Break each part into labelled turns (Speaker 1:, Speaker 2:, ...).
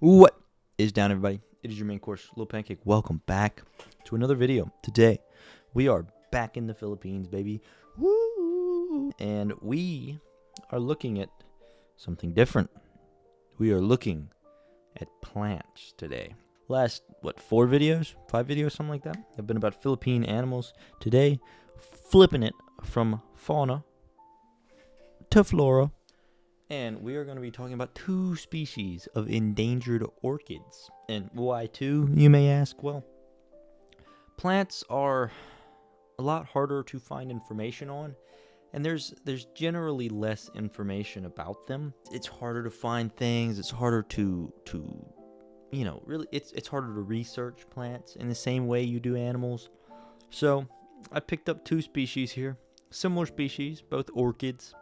Speaker 1: What is down, everybody? It is your main course, Little Pancake. Welcome back to another video. Today, we are back in the Philippines, baby. Woo! And we are looking at something different. We are looking at plants today. Last, 4 videos? 5 videos, something like that, have been about Philippine animals. Today, flipping it from fauna to flora. And we are going to be talking about 2 species of endangered orchids. And why 2, you may ask? Well, plants are a lot harder to find information on, and there's generally less information about them. It's harder to find things. It's harder to really it's harder to research plants in the same way you do animals. So, I picked up 2 species here. Similar species, both orchids.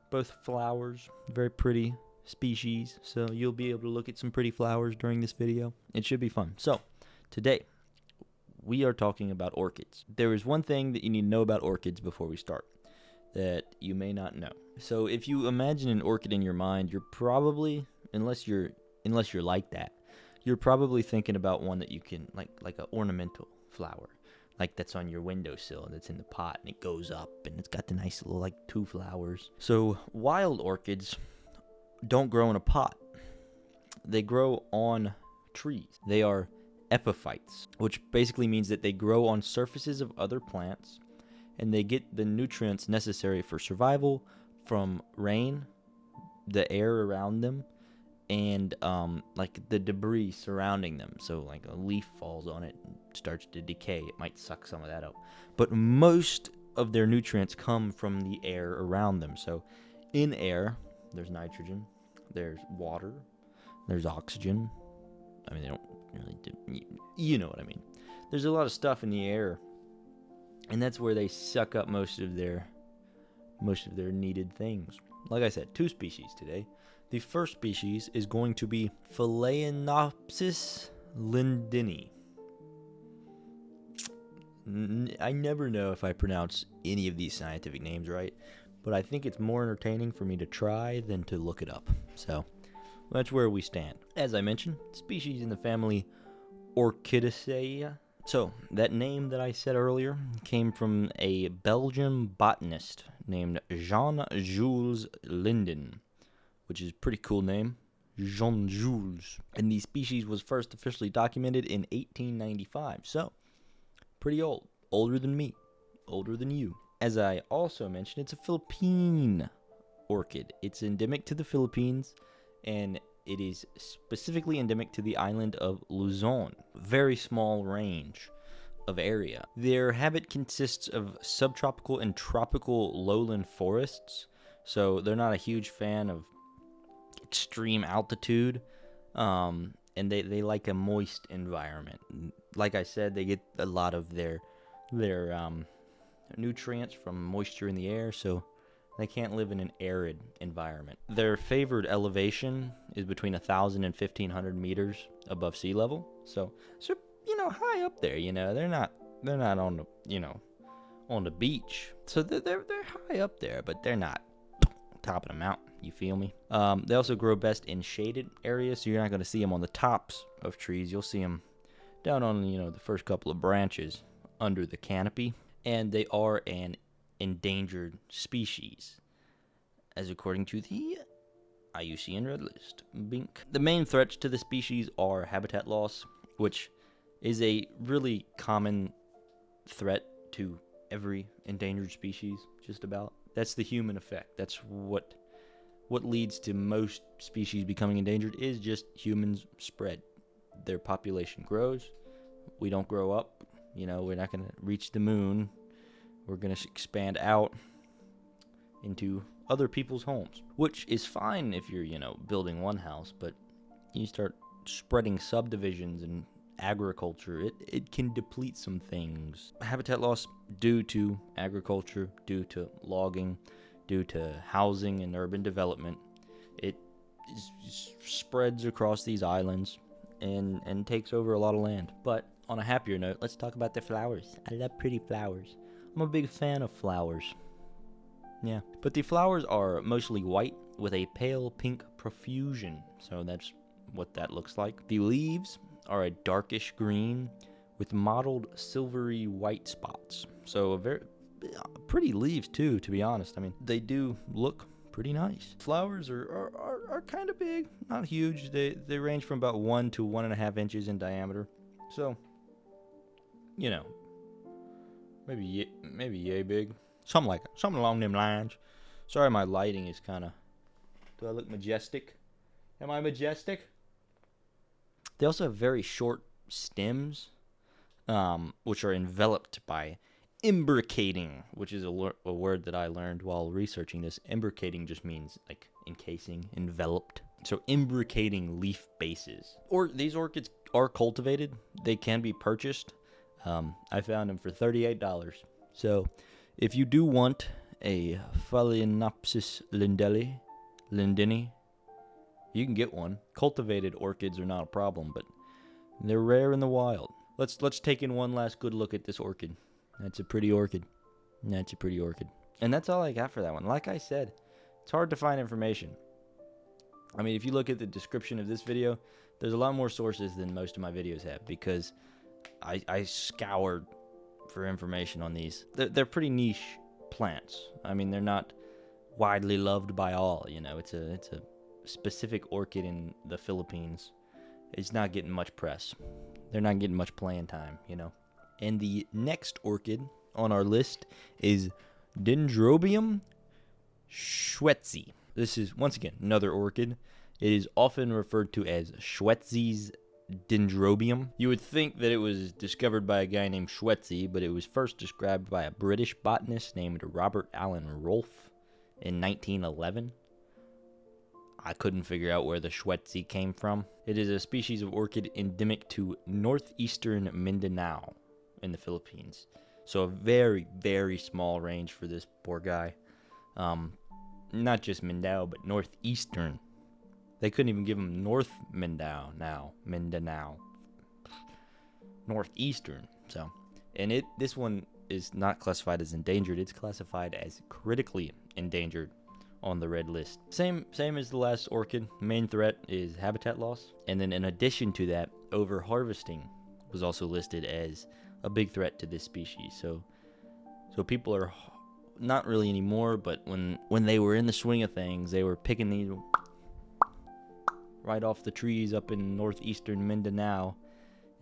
Speaker 1: Both flowers, very pretty species, so you'll be able to look at some pretty flowers during this video. It should be fun. So, today, we are talking about orchids. There is one thing that you need to know about orchids before we start that you may not know. So, if you imagine an orchid in your mind, you're probably, unless you're like that, you're probably thinking about one that you can, like an ornamental flower. Like that's on your windowsill and it's in the pot and it goes up and it's got the nice little 2 flowers. So wild orchids don't grow in a pot. They grow on trees. They are epiphytes, which basically means that they grow on surfaces of other plants and they get the nutrients necessary for survival from rain, the air around them, and the debris surrounding them. So a leaf falls on it and starts to decay, it might suck some of that up. But most of their nutrients come from the air around them. So in air, there's nitrogen, there's water, there's oxygen. I mean, they don't really do, you know what I mean. There's a lot of stuff in the air, and that's where they suck up most of their needed things. Like I said, 2 species today. The first species is going to be Phalaenopsis lindeni. I never know if I pronounce any of these scientific names right, but I think it's more entertaining for me to try than to look it up. So, that's where we stand. As I mentioned, species in the family Orchidaceae. So, that name that I said earlier came from a Belgian botanist named Jean-Jules Linden, which is a pretty cool name, Jean-Jules. And the species was first officially documented in 1895, so pretty old. Older than me, older than you. As I also mentioned, it's a Philippine orchid. It's endemic to the Philippines, and it is specifically endemic to the island of Luzon. Very small range of area. Their habit consists of subtropical and tropical lowland forests, so they're not a huge fan of extreme altitude, and they like a moist environment. Like I said, they get a lot of their nutrients from moisture in the air, so they can't live in an arid environment. Their favored elevation is between 1,000 and 1,500 meters above sea level, so high up there. They're not on the beach, so they're high up there, but they're not top of the mountain. You feel me? They also grow best in shaded areas, so you're not going to see them on the tops of trees. You'll see them down on the first couple of branches under the canopy. And they are an endangered species, as according to the IUCN Red List. Bink. The main threats to the species are habitat loss, which is a really common threat to every endangered species, just about. That's the human effect. That's what leads to most species becoming endangered is just humans spread. Their population grows. We don't grow up. We're not going to reach the moon. We're going to expand out into other people's homes, which is fine if you're, building one house, but you start spreading subdivisions and agriculture, it can deplete some things. Habitat loss due to agriculture, due to logging, due to housing and urban development. It spreads across these islands and takes over a lot of land. But on a happier note, let's talk about the flowers. I love pretty flowers. I'm a big fan of flowers. Yeah, but the flowers are mostly white with a pale pink profusion. So that's what that looks like. The leaves are a darkish green with mottled silvery white spots. So a very pretty leaves too, to be honest. I mean, they do look pretty nice. Flowers are kind of big, not huge. They range from about 1 to 1.5 inches in diameter. So, you know, maybe yay big, something like that, something along them lines. Sorry, my lighting is kind of. Do I look majestic? Am I majestic? They also have very short stems, which are enveloped by imbricating, which is a word that I learned while researching this. Imbricating just means like encasing, enveloped. So imbricating leaf bases. Or these orchids are cultivated. They can be purchased. I found them for $38. So if you do want a Phalaenopsis lindeni, you can get one. Cultivated orchids are not a problem, but they're rare in the wild. Let's take in one last good look at this orchid. That's a pretty orchid. That's a pretty orchid. And that's all I got for that one. Like I said, it's hard to find information. I mean, if you look at the description of this video, there's a lot more sources than most of my videos have, because I scoured for information on these. They're pretty niche plants. I mean, they're not widely loved by all. You know, it's a specific orchid in the Philippines. It's not getting much press. They're not getting much playing time, you know. And the next orchid on our list is Dendrobium schwetzii. This is, once again, another orchid. It is often referred to as Schwetzi's Dendrobium. You would think that it was discovered by a guy named Schwetzii, but it was first described by a British botanist named Robert Allen Rolfe in 1911. I couldn't figure out where the Schwetzii came from. It is a species of orchid endemic to northeastern Mindanao in the Philippines. So a very, very small range for this poor guy. Not just Mindanao, but northeastern. They couldn't even give him North Mindanao. Northeastern. So, and this one is not classified as endangered. It's classified as critically endangered on the red list. Same as the last orchid. Main threat is habitat loss. And then in addition to that, over-harvesting was also listed as a big threat to this species. So people are not really anymore, but when they were in the swing of things, they were picking these right off the trees up in northeastern Mindanao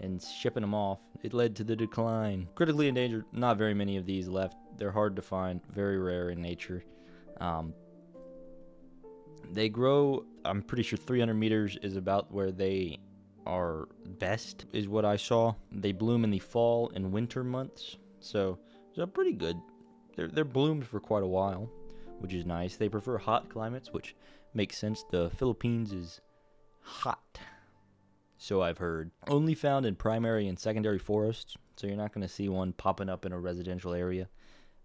Speaker 1: and shipping them off. It led to the decline. Critically endangered, not very many of these left. They're hard to find, very rare in nature. They grow, I'm pretty sure 300 meters is about where they are best, is what I saw. They bloom in the fall and winter months, so they're pretty good. They're bloomed for quite a while, which is nice. They prefer hot climates, which makes sense. The Philippines is hot, so I've heard. Only found in primary and secondary forests, so you're not going to see one popping up in a residential area.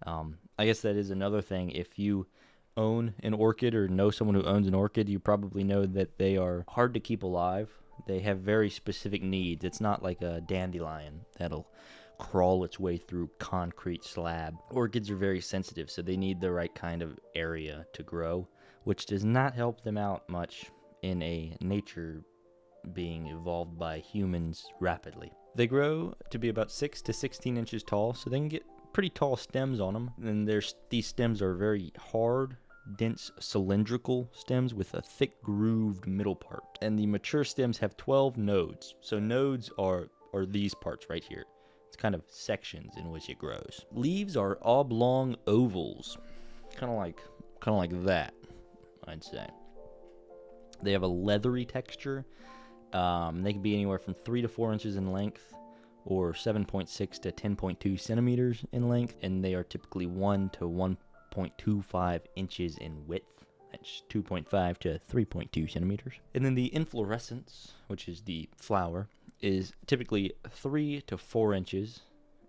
Speaker 1: I guess that is another thing. If you own an orchid or know someone who owns an orchid, you probably know that they are hard to keep alive. They have very specific needs. It's not like a dandelion that'll crawl its way through concrete slab. Orchids are very sensitive, so they need the right kind of area to grow, which does not help them out much in a nature being evolved by humans rapidly. They grow to be about 6 to 16 inches tall, so they can get pretty tall stems on them. And these stems are very hard, dense, cylindrical stems with a thick grooved middle part. And the mature stems have 12 nodes. So nodes are these parts right here. It's kind of sections in which it grows. Leaves are oblong ovals, kind of like that, I'd say. They have a leathery texture. They can be anywhere from 3 to 4 inches in length, or 7.6 to 10.2 centimeters in length, and they are typically 1 to 1.25 inches in width. That's 2.5 to 3.2 centimeters. And then the inflorescence, which is the flower, is typically 3 to 4 inches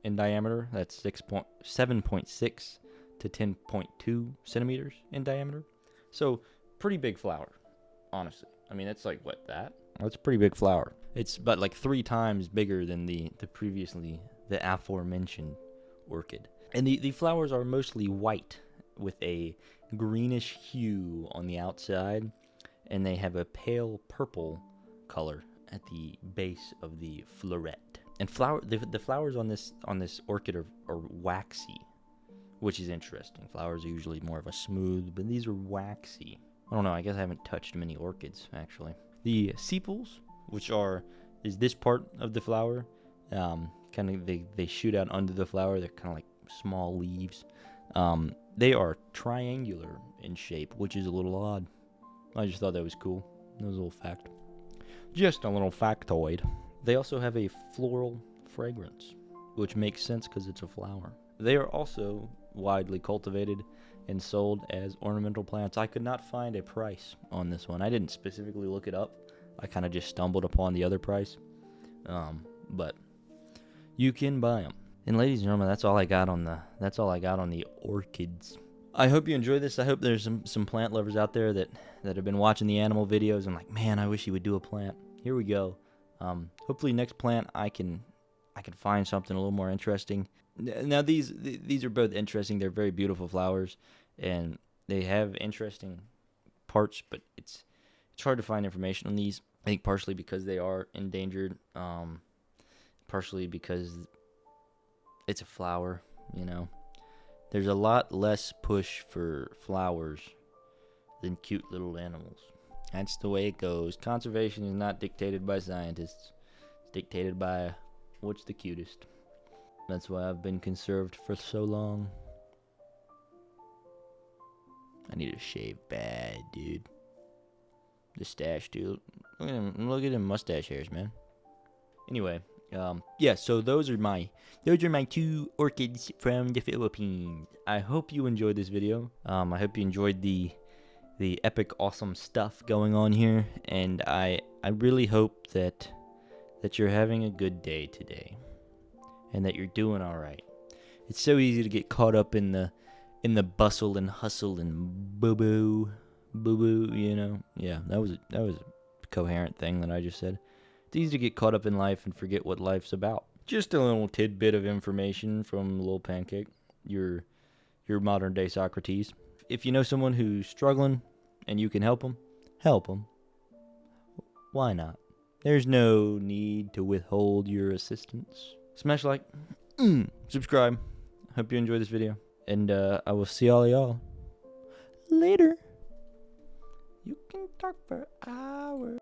Speaker 1: in diameter. That's 7.6 to 10.2 centimeters in diameter. So pretty big flower, honestly. I mean, it's like, what, that? That's a pretty big flower. It's about like 3 times bigger than the aforementioned orchid. And the flowers are mostly white with a greenish hue on the outside, and they have a pale purple color at the base of the floret. And the flowers on this orchid are waxy, which is interesting. Flowers are usually more of a smooth, but these are waxy. I don't know, I guess I haven't touched many orchids, actually. The sepals, which is this part of the flower, kind of, they shoot out under the flower. They're kind of like small leaves. They are triangular in shape, which is a little odd. I just thought that was cool. That was a little fact. Just a little factoid. They also have a floral fragrance, which makes sense because it's a flower. They are also widely cultivated and sold as ornamental plants. I could not find a price on this one. I didn't specifically look it up. I kind of just stumbled upon the other price. But you can buy them. And ladies and gentlemen, that's all I got on the orchids. I hope you enjoyed this. I hope there's some plant lovers out there that have been watching the animal videos and like, man, I wish he would do a plant. Here we go. Hopefully next plant I can find something a little more interesting. Now these are both interesting. They're very beautiful flowers and they have interesting parts, but it's hard to find information on these. I think partially because they are endangered, partially because it's a flower, you know. There's a lot less push for flowers than cute little animals. That's the way it goes. Conservation is not dictated by scientists. It's dictated by what's the cutest. That's why I've been conserved for so long. I need to shave bad, dude. The stash, dude. Look at them mustache hairs, man. Anyway, yeah, so those are my 2 orchids from the Philippines. I hope you enjoyed this video. I hope you enjoyed the epic awesome stuff going on here, and I really hope that you're having a good day today and that you're doing all right. It's so easy to get caught up in the bustle and hustle and boo boo, you know. Yeah, that was a coherent thing that I just said. It's easy to get caught up in life and forget what life's about. Just a little tidbit of information from Lil Pancake, your modern day Socrates. If you know someone who's struggling and you can help them, help them. Why not? There's no need to withhold your assistance. Smash like, subscribe. Hope you enjoyed this video, and I will see all of y'all later. You can talk for hours.